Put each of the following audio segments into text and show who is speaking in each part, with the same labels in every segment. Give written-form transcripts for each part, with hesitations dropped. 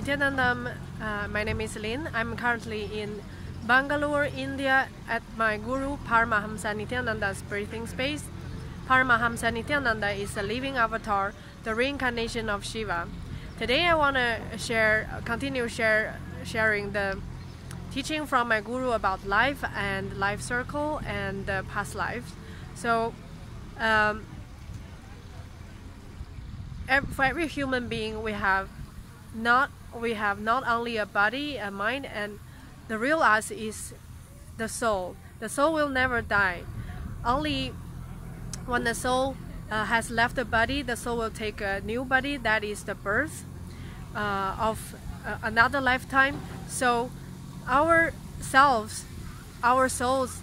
Speaker 1: Nithyananda. My name is Lin. I'm currently in Bangalore, India at my guru Paramahamsa Nithyananda's breathing space. Paramahamsa Nithyananda is a living avatar, the reincarnation of Shiva. Today I want to continue sharing the teaching from my guru about life and life circle and past lives. So for every human being we have not only a body, a mind, and the real us is the soul. The soul will never die. Only when the soul has left the body, the soul will take a new body. That is the birth of another lifetime. So our souls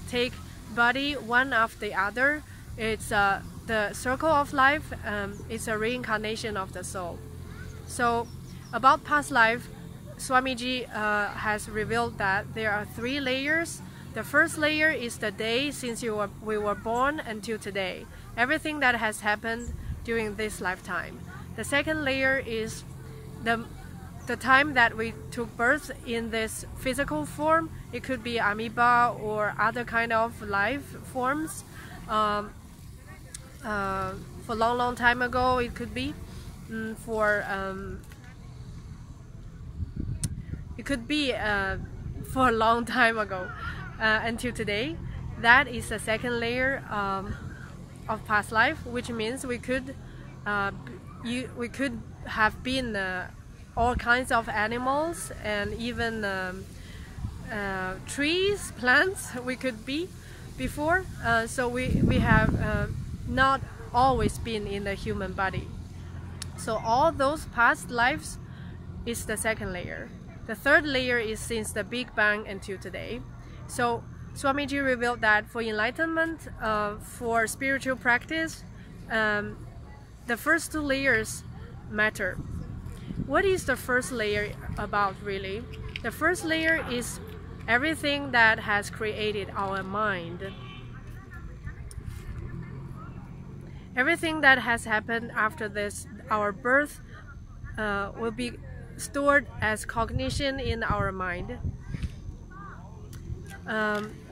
Speaker 1: take body one after the other. It's the circle of life. It's a reincarnation of the soul. So about past life, Swamiji has revealed that there are 3 layers. The first layer is the day since we were born until today. Everything that has happened during this lifetime. The second layer is the time that we took birth in this physical form. It could be amoeba or other kind of life forms. For long time ago, it could be for a long time ago until today. That is the second layer of past life, which means we could have been all kinds of animals and even trees, plants. We could be before. So we have not always been in the human body. So all those past lives is the second layer. The third layer is since the Big Bang until today. So Swamiji revealed that for enlightenment, for spiritual practice, the first 2 layers matter. What is the first layer about really? The first layer is everything that has created our mind. Everything that has happened after this, our birth, will be stored as cognition in our mind.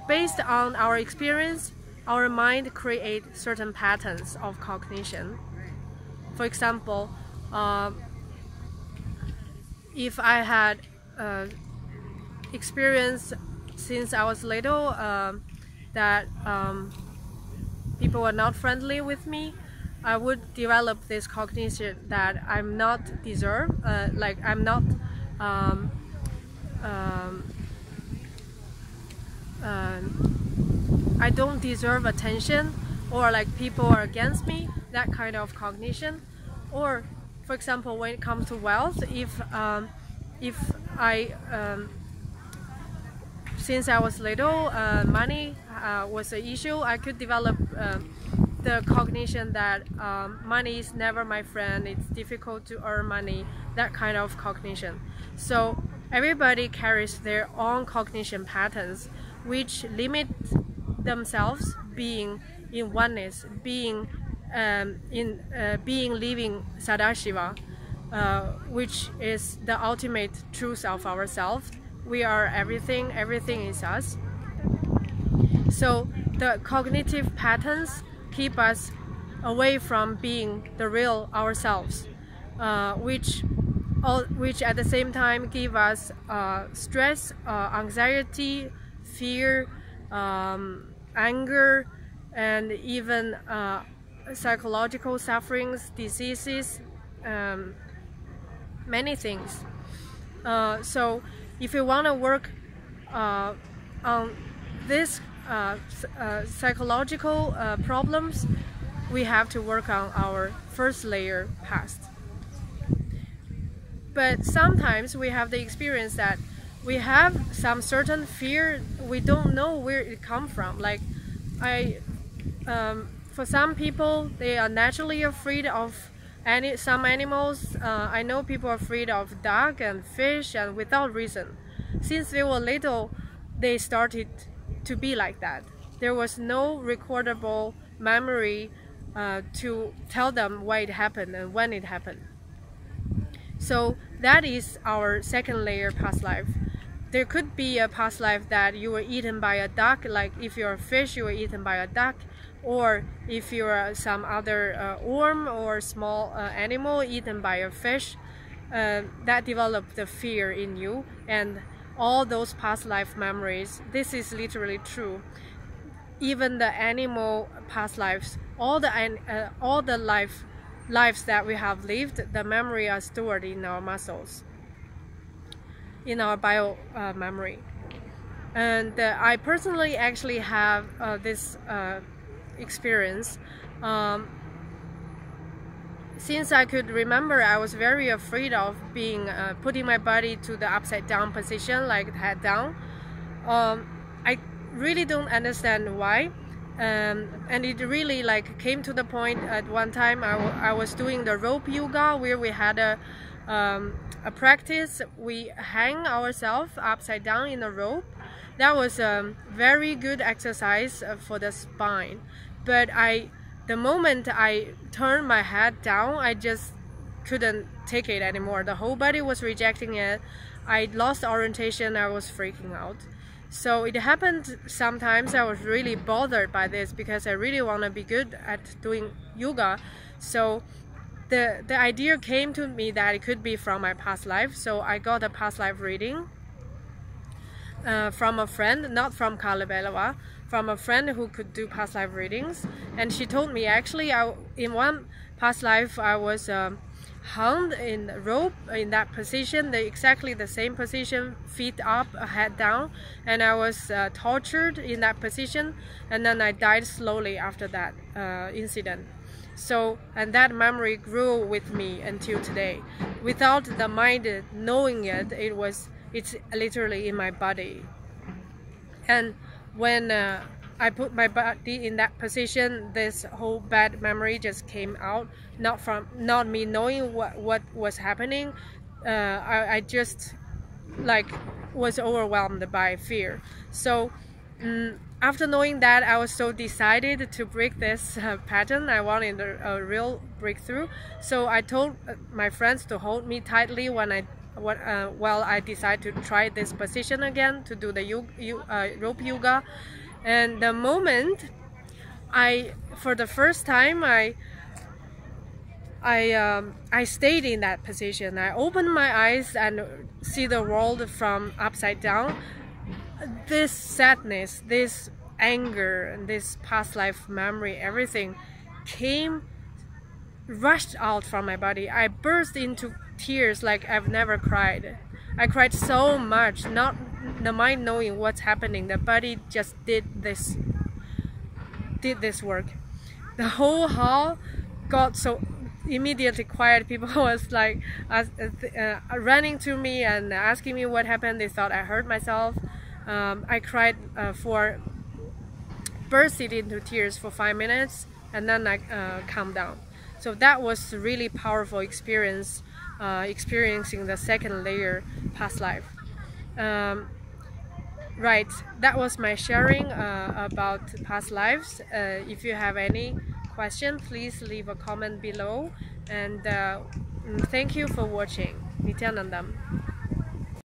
Speaker 1: Based on our experience, our mind creates certain patterns of cognition. For example, if I had experience since I was little that people were not friendly with me, I would develop this cognition that I'm not deserved, like I'm not I don't deserve attention, or like people are against me, that kind of cognition. Or for example, when it comes to wealth, if I since I was little, money was an issue, I could develop the cognition that money is never my friend, it's difficult to earn money, that kind of cognition. So everybody carries their own cognition patterns, which limit themselves being in oneness, being living Sadashiva, which is the ultimate truth of ourselves. We are everything, everything is us. So the cognitive patterns keep us away from being the real ourselves, which at the same time give us stress, anxiety, fear, anger, and even psychological sufferings, diseases, many things. So if you want to work on this psychological problems, we have to work on our first layer past. But sometimes we have the experience that we have some certain fear, we don't know where it comes from. Like for some people, they are naturally afraid of some animals. I know people are afraid of duck and fish, and without reason. Since they were little, they started to be like that. There was no recordable memory to tell them why it happened and when it happened. So that is our second layer past life. There could be a past life that you were eaten by a duck, like if you're a fish, you were eaten by a duck, or if you're some other worm or small animal eaten by a fish, that developed the fear in you, and all those past life memories. This is literally true. Even the animal past lives, all the lives that we have lived, the memory are stored in our muscles, in our bio memory. And I personally actually have this experience. Since I could remember, I was very afraid of being putting my body to the upside down position, like head down. I really don't understand why. And it really like came to the point at one time I was doing the rope yoga, where we had a practice. We hang ourselves upside down in a rope. That was a very good exercise for the spine. But the moment I turned my head down, I just couldn't take it anymore. The whole body was rejecting it. I lost orientation. I was freaking out. So it happened sometimes. I was really bothered by this because I really want to be good at doing yoga. So the idea came to me that it could be from my past life. So I got a past life reading from a friend, not from Kalabelava, from a friend who could do past life readings. And she told me, actually, in one past life I was hung in rope in that position, exactly the same position, feet up, head down, and I was tortured in that position, and then I died slowly after that incident. So, and that memory grew with me until today. Without the mind knowing it, it's literally in my body. And when I put my body in that position, this whole bad memory just came out, not me knowing what was happening. I just like was overwhelmed by fear. So after knowing that, I was so decided to break this pattern. I wanted a real breakthrough. So I told my friends to hold me tightly while I decided to try this position again, to do the rope yoga. And the moment for the first time, I stayed in that position. I opened my eyes and see the world from upside down. This sadness, this anger, and this past life memory, everything rushed out from my body. I burst into tears like I've never cried. I cried so much, not the mind knowing what's happening. The body just did this work. The whole hall got so immediately quiet. People was like running to me and asking me what happened. They thought I hurt myself. I cried bursted into tears for 5 minutes, and then I calmed down. So that was a really powerful experience, experiencing the second layer past life. Right, that was my sharing about past lives. If you have any question, please leave a comment below, and thank you for watching. Nithyanandam.